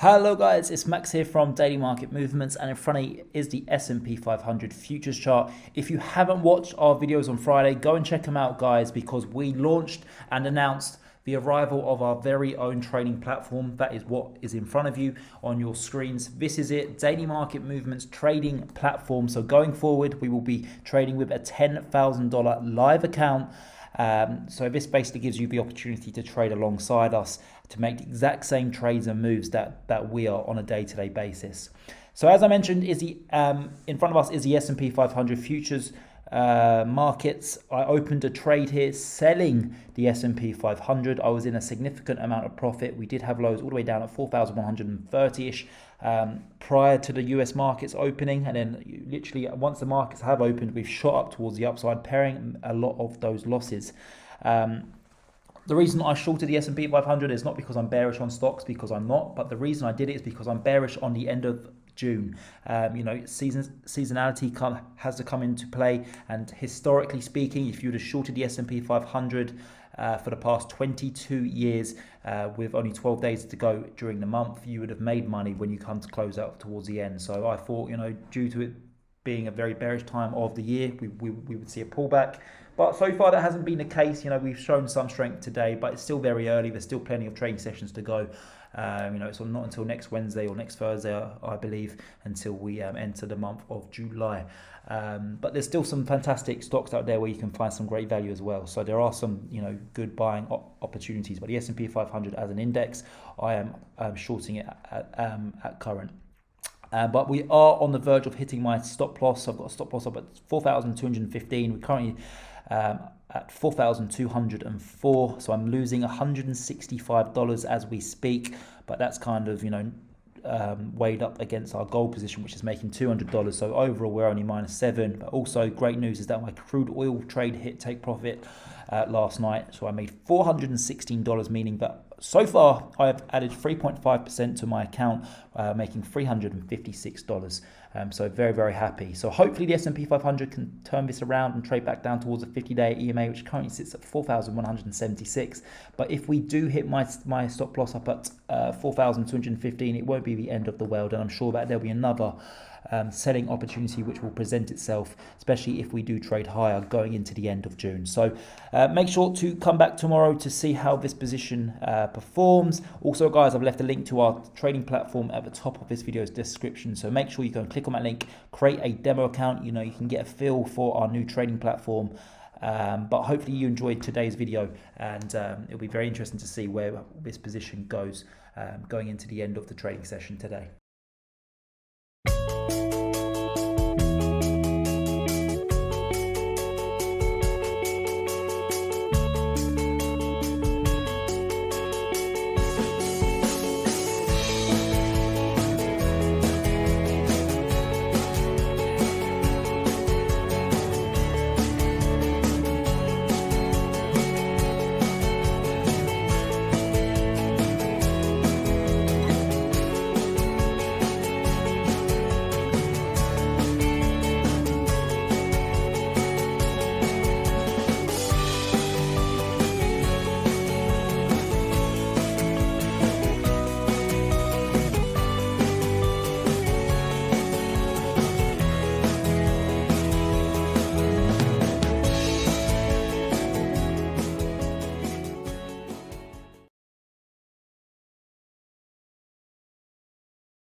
Hello guys, it's Max here from Daily Market Movements, and in front of you is the S&P 500 Futures chart. If you haven't watched our videos on Friday, go and check them out guys, because we launched and announced the arrival of our very own trading platform. That is what is in front of you on your screens. This is it, Daily Market Movements trading platform. So going forward, we will be trading with a $10,000 live account. So this basically gives you the opportunity to trade alongside us to make the exact same trades and moves that we are on a day-to-day basis. So as I mentioned, in front of us is the S&P 500 Futures markets. I opened a trade here selling the S&P 500. I was in a significant amount of profit. We did have lows all the way down at 4,130-ish prior to the US markets opening, and then literally once the markets have opened, we've shot up towards the upside, pairing a lot of those losses. The reason I shorted the S&P 500 is not because I'm bearish on stocks, because I'm not, but the reason I did it is because I'm bearish on the end of June. Seasonality has to come into play, and historically speaking, if you would have shorted the S&P 500 for the past 22 years with only 12 days to go during the month, you would have made money when you come to close out towards the end. So I thought, due to it being a very bearish time of the year, we would see a pullback. But so far that hasn't been the case. We've shown some strength today, but it's still very early. There's still plenty of trading sessions to go. It's not until next Wednesday or next Thursday, I believe, until we enter the month of July. But there's still some fantastic stocks out there where you can find some great value as well. So there are some, good buying opportunities. But the S&P 500 as an index, I am shorting it at current. But we are on the verge of hitting my stop loss. I've got a stop loss up at 4,215. We're currently at 4,204. So I'm losing $165 as we speak. But that's kind of, weighed up against our goal position, which is making $200. So overall, we're only -7. But also great news is that my crude oil trade hit take profit last night. So I made $416, meaning that so far I have added 3.5% to my account, making $356. So very, very happy. So hopefully the S&P 500 can turn this around and trade back down towards a 50-day EMA, which currently sits at 4,176. But if we do hit my stop loss up at 4,215, it won't be the end of the world, and I'm sure that there'll be another selling opportunity which will present itself, especially if we do trade higher going into the end of June. So make sure to come back tomorrow to see how this position performs. Also guys, I've left a link to our trading platform at the top of this video's description, so make sure you go and click on that link, create a demo account. You can get a feel for our new trading platform. But hopefully you enjoyed today's video, and it'll be very interesting to see where this position goes going into the end of the trading session today.